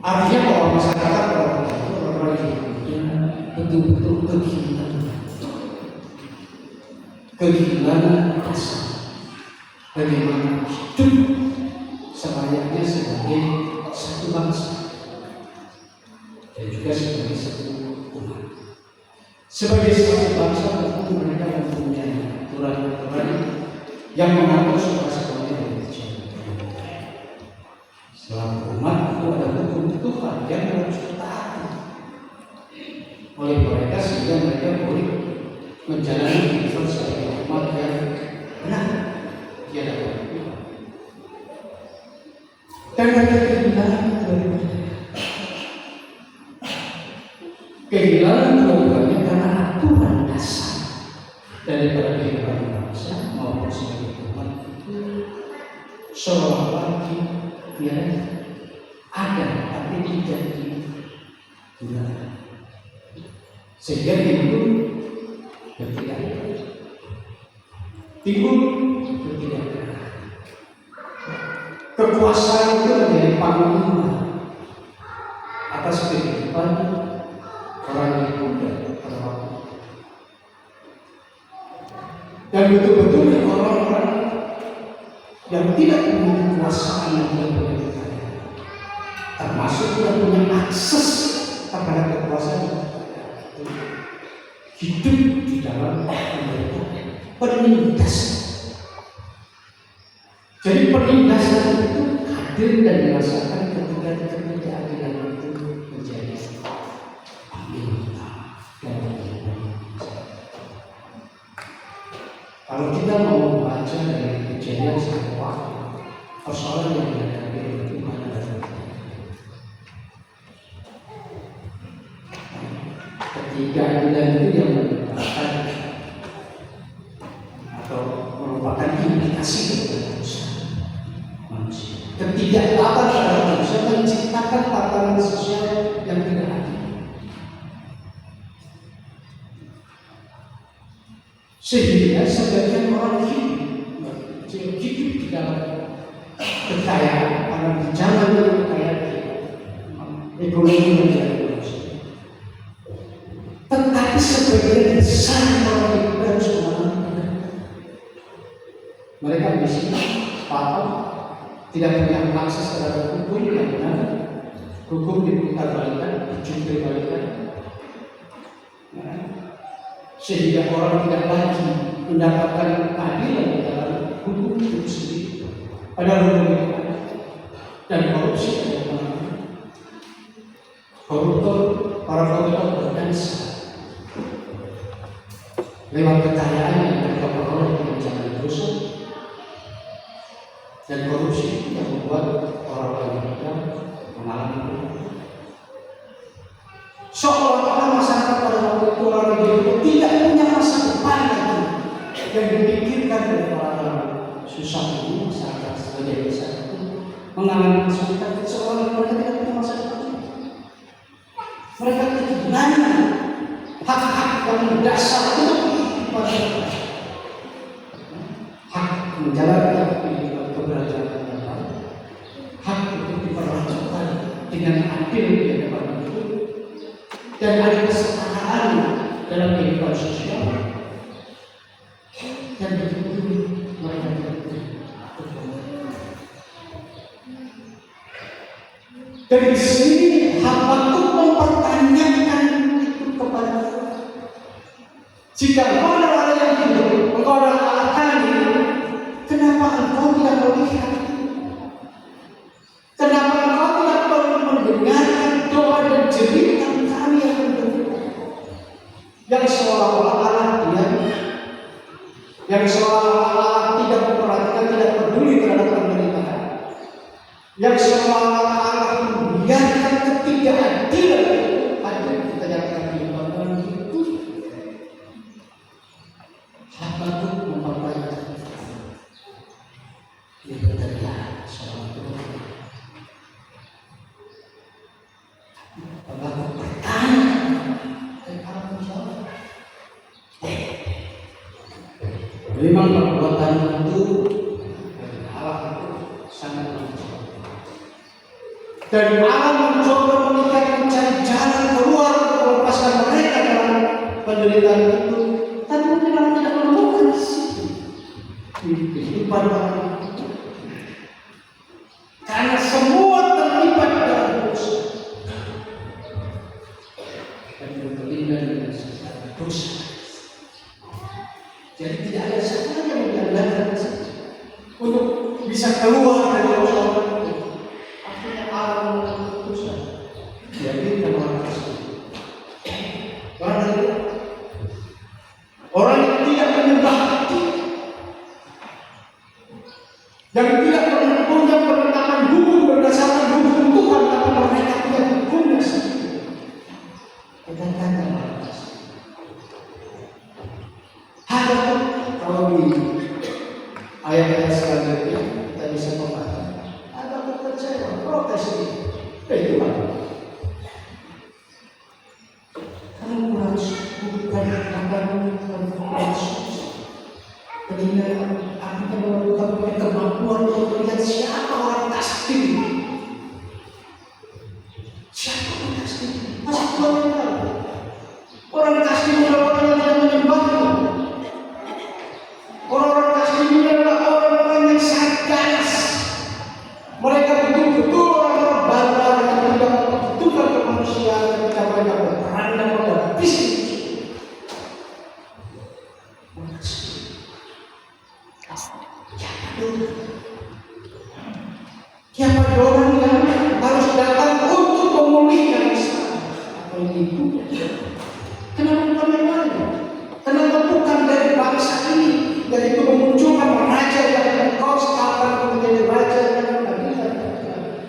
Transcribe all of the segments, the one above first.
Artinya kalau masyarakat orang betul-betul kehilangan rasa bagaimana hidup selayaknya sebagai satu bangsa dan juga sebagai satu umat. Sebagai satu bangsa tentu mereka mempunyai aturan-aturan yang mengatur supaya semuanya berjalan. Selama umat itu ada hukum-hukum yang harus ditaati oleh mereka sehingga mereka boleh menjalani kehidupan sebagai umat yang benar. Tiada apa-apa. Dan mereka kehilangan dua-duanya karena aturan dasar daripada kehidupan bangsa maupun sebagai umat itu seolah-olah dia ada tapi tidak digunakan sehingga timbul ketidakbenaran. Kekuasaan itu menjadi panglima atas kehidupan orang yang muda pada waktu itu. Dan betul-betul orang-orang yang tidak punya kekuasaan yang tidak punya termasuk yang punya akses terhadap kekuasaan hidup di dalam penindas. Jadi penindasan itu hadir dan dirasakan ketika ketidakadilan itu menjadi anggota dari. Kalau kita mau membaca dari Kejadian 1 persoalan yang dihadapi oleh Tuhan adalah ketidakadilan itu yang menyebabkan atau merupakan implikasi dari dosa manusia. Ketidaktaatan terhadap manusia menciptakan tatanan sosial yang tidak adil. Sehingga sebagian orang hidup di dalam kekayaan karena di zaman kekayaan ekonomi menjadi manusia. Tetapi sebagian besar orang itu harus mengalami mereka miskin, patuh, tidak punya akses terhadap hukum yang benar, hukum diputar-balikan, dijungkir-balikan, sehingga orang tidak lagi mendapatkan keadilan di dalam hukum itu sendiri. Padahal hukum itu ada. Dan korupsi adalah koruptor, para koruptor berdansa lewat kekayaan yang mereka peroleh dengan cara dosa. Dan korupsi yang membuat orang-orang kita mengalami seolah-olah masyarakat pada waktu itu orang itu tidak punya masa depan lagi yang dipikirkan oleh orang susah ini. Masyarakat sebagai desa itu mengalami kesulitan seolah mereka tidak punya masa depan. Mereka kehilangan hak-hak yang mendasar untuk masyarakat, hak menjalankan kehidupan keberagaman yang baik, hak untuk diperlakukan dengan adil di hadapan hidup dan ada kesetaraan dalam kehidupan sosial. Dan betul-betul mereka dari sini Habakuk mempertanyakan itu kepada Allah. Jika engkau adalah Allah yang hidup, engkau adalah Allah kami, kenapa engkau tidak melihat? Kenapa engkau tidak perlu mendengarkan doa dan jeritan kami yang menderita? Yang seolah-olah Allah diam, yang seolah-olah Allah tidak memperhatikan, tidak peduli terhadap penderitaan, yang seolah-olah Allah membiarkan ketidakadilan itu ada di tengah-tengah kehidupan orang itu. Habakuk mempertanyakan, dia bertanya seorang Tuhan. Habakuk bertanya, dan Allah menjawab. Memang perbuatan itu dari Allah itu sangat mencoba. Dan Allah mencoba penderitaan itu, tapi mungkin Allah tidak menemukan di situ di kehidupan orang itu. Karena semua terlibat dalam dosa dan berkelindan dengan segala dosa. Jadi tidak ada satu yang diandalkan untuk bisa keluar dari dosa orang itu. Akhirnya Allah melakukan dosa. Jadi kita melakukan orang yang tidak menyembah hati, yang tidak punya penetapan hukum berdasarkan hukum Tuhan, tapi mereka punya hukumnya sendiri. Kadang-kadang ada kalau di ayat-ayat selanjutnya kita bisa membaca ada kepercayaan protes ini. Itu kan kamu harus bukan Bagaimana aku memerlukan kemampuan untuk melihat siapa orang tasbih. Siapa orang tasbih? Masih belum tahu. Orang tasbih adalah orang yang tidak menyembahmu. Orang-orang tasbih ini adalah orang-orang yang sangat ganas. Mereka betul-betul orang-orang barbar yang tidak membutuhkan kemanusiaan ketika mereka berperan dan berbisnis. Siapa orang yang harus datang untuk memulihkan Islam? Apa itu? Kenapa bukan yang lain? Kenapa bukan dari bangsa ini? Yaitu memunculkan raja yang kau sekarang menjadi raja yang berbeda.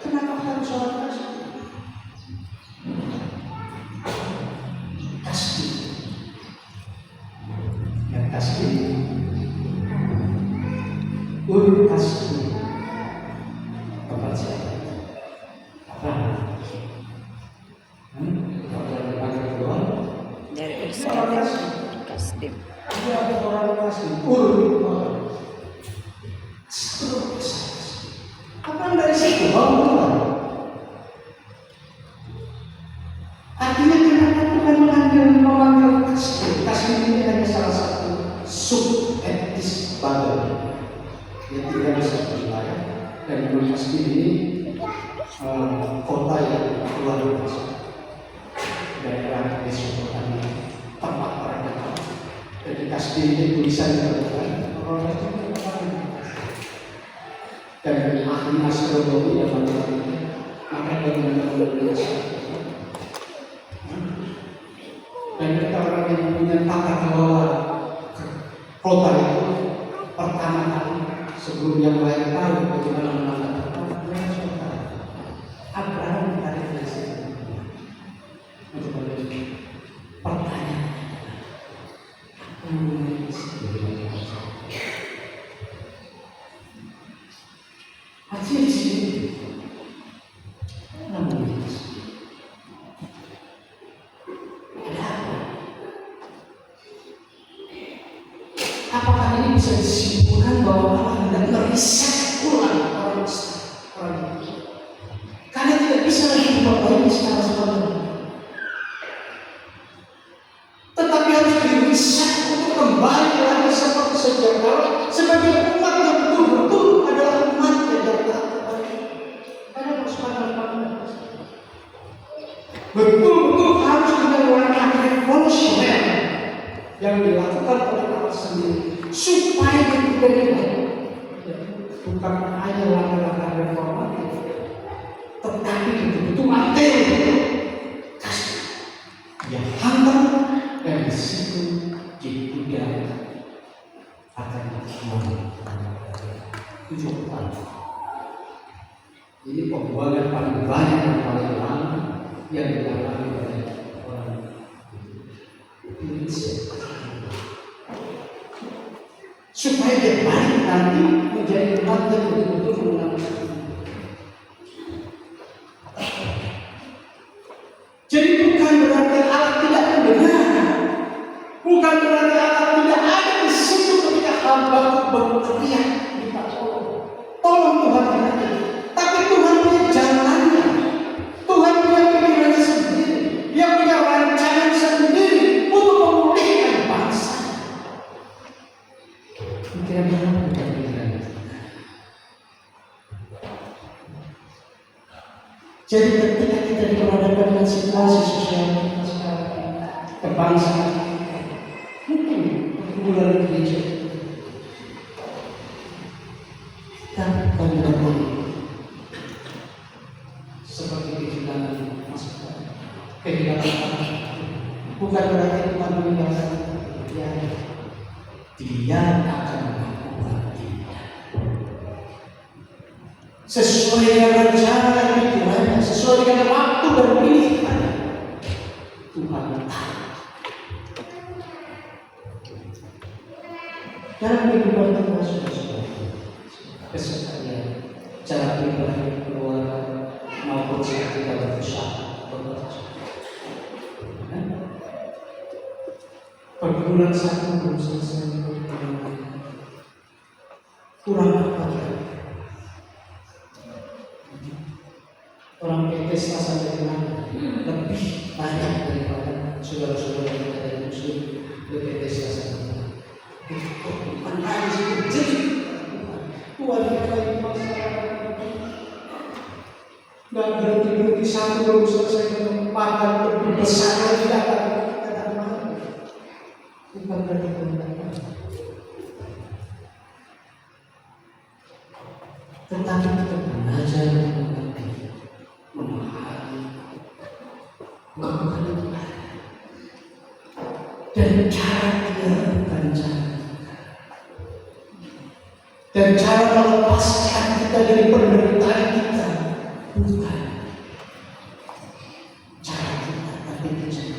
Kenapa harus orang kasih? Kasih. Yang kasih. Kasih. Dari Israel Kasdim. Apa dari situ? Artinya kenapa Tuhan memanggil Kasdim? Kasdim ini hanya salah satu sub etnis Babel yang tidak bisa berlayar, dan Kasdim ini kota yang luar biasa, daerah Mesopotamia, tempat peradaban. Jadi Kasdim ini tulisan yang orang itu dan ahli astronomi dan matematika, maka bagaimana biasa. Dan kita orang yang punya tata kelola kota itu pertama kali sebelum yang lain tahu bagaimana menata Abraham tarik dari situ. Untuk pertanyaan, artinya di sini, namun ada apa? Apakah ini bisa disimpulkan bahwa Allah hendak meriset ulang orang itu? Karena tidak bisa lagi diperbaiki secara sepenuhnya. Tetapi harus diriset untuk kembali lagi seperti sejak awal sebagai umat yang betul-betul adalah umat yang taat. Karena harus betul-betul harus dilakukan revolusioner yang dilakukan oleh Allah sendiri supaya berbeda. Bukan hanya langkah-langkah reformatif, tetapi betul-betul materi kasih yang hantar dan disitu juga akan tujuh tahun. Ini pembuangan paling banyak dan paling lama yang dilakukan oleh orang Indonesia supaya dia balik nanti menjadi umat yang betul-betul mengenal. Jadi bukan berarti Allah tidak mendengar, bukan berarti Allah tidak ada di situ ketika hamba berteriak minta tolong Tuhan kita. Tapi Tuhan punya jalannya, Tuhan punya pikirannya sendiri, Dia punya rancangan sendiri untuk Jadi ketika kita diperhadapkan dengan situasi sosial kita sekarang, kebangsaan, mungkin pergumulan gereja, tapi bukan berarti seperti kehilangan masa, kehilangan bukan berarti Tuhan meninggalkan dia akan melakukan sesuai dengan rencana dan pikirannya, sesuai dengan waktu dan pilihan Tuhan. Dalam kehidupan kita sudah keseharian, cara pribadi, keluarga, maupun saat kita berusaha bekerja. Pergumulan satu belum selesai, kurang apa ya? Orang pesta sampai dengan lebih banyak daripada saudara-saudara kita dari muslim pesta sampai bukan lagi jadi Tuhan kita ini masalah nggak berhenti satu belum selesai kesempatan lebih besar lagi datang bukan berarti tetapi kita belajar memahami dan cara dia berencana dan cara melepaskan kita dari penderitaan kita bukan cara kita tapi cara.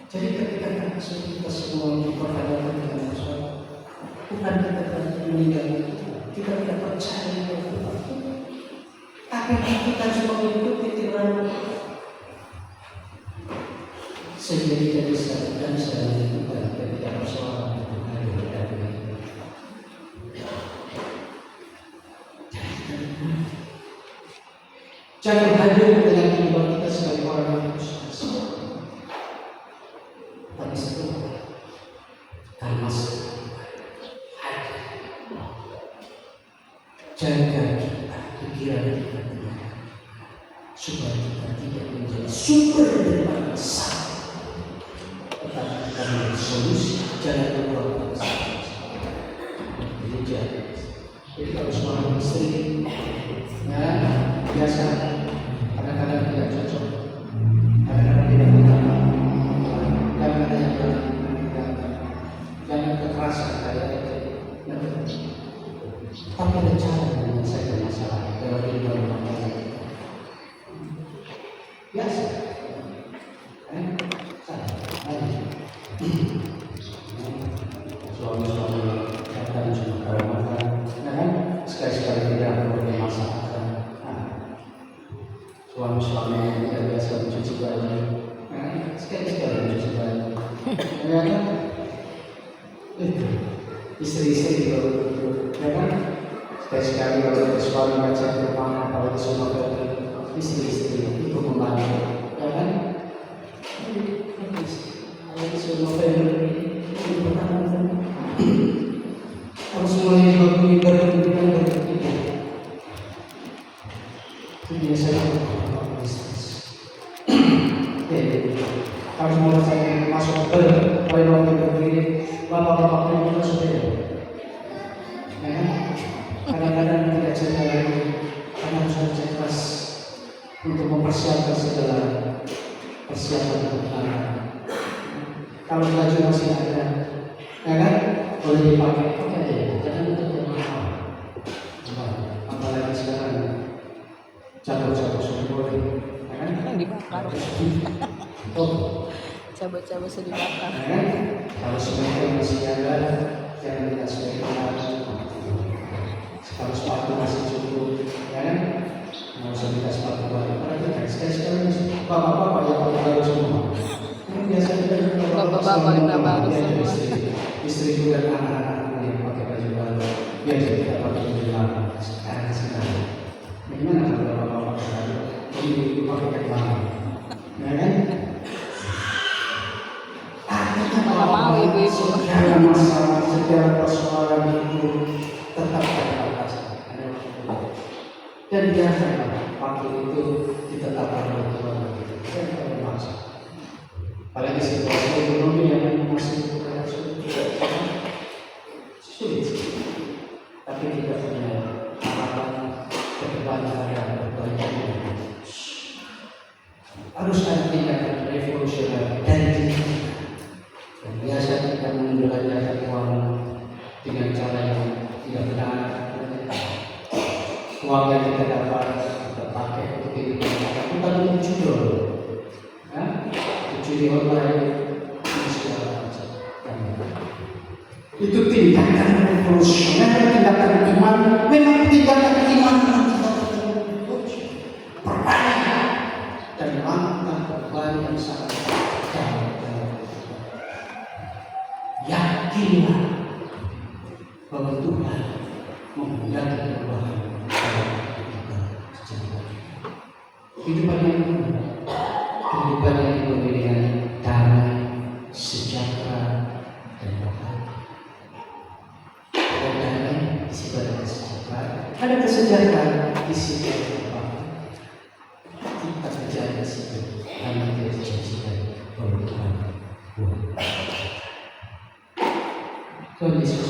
Jadi ketika kita semua berhadapan dengan masalah, bukan kita meninggal, kita tidak percaya tapi kita cuma mengikuti tiraan sehingga kita bisa dan bisa melakukan ketika persoalan jangan hadir dengan kehidupan kita sebagai orang yang sukses. Tapi setelah karena jaga pikiran kita supaya kita tidak menjadi sumber dari masalah, tetapi kita menjadi solusi jalan keluar masalah. Jadi kalau suami istri, ya biasa kadang-kadang tidak cocok, kadang-kadang tidak benar. Jangan kekerasan kayak itu. Tapi ada cara menyelesaikan masalah dalam kehidupan rumah tangga. Biasa. Suami-suami datang cuma kalau makan, sekali-sekali tidak boleh masak. Suami-suami yang biasa mencuci baju, sekali-sekali mencuci baju. Itu istri-istri juga begitu, ya kan? Sekali-sekali kalau suami baca Quran, kalau semua istri-istri itu membantu, ya kan? Kalau semua itu bertahan, kalau semuanya berpendidikan itu biasanya harus mulai saya masuk ke poin berdiri bapak-bapak itu sudah ya kadang-kadang tidak cerita lagi karena harus ada keras untuk mempersiapkan segala persiapan untuk anak. Kalau baju masih ada ya kan boleh dipakai jangan untuk yang mahal apalagi sekarang cabut-cabut sudah boleh ya kan yang dibakar cabut-cabut sudah dibakar. Kalau semuanya masih ada, jangan kita sepeda. Kalau sepatu masih cukup, ya kan? Nggak usah kita sepatu baru. Perhatikan sekali-sekali bapak-bapak yang pakai baru semua. Ini biasanya bapak-bapak yang baru semua. Istri juga anak-anak yang pakai baju baru. Biasa kita pakai baju lama. Sekarang. Bagaimana kalau bapak-bapak baru? Ini pakai baru, ya kan? Mau ibu-ibu. segala masalah, segala persoalan itu tetap terbatas. Dan jangan waktu itu ditetapkan oleh Tuhan. Jangan terpaksa. Apalagi situasi ekonomi yang masih sulit, tapi kita punya harapan ke depan yang berbaik. Harus ada tindakan revolusioner dan biasa kita membelanjakan uang dengan cara yang tidak benar. Uang yang kita dapat kita pakai untuk kehidupan, bukan untuk judul, judi online, segala macam. Itu tindakan revolusioner, tindakan iman. Memang tindakan iman berbahaya dan melakukan beban yang sangat jauh. Yakinlah bahwa Tuhan mempunyai perubahan kehidupan yang benar, kehidupan yang dipenuhi dengan damai, sejahtera, dan bahagia. Ada damai di situ ada kesejahteraan, ada kesejahteraan di situ ada bahagia. Kita berjalan di situ karena kita dijanjikan oleh Tuhan. Tuhan Yesus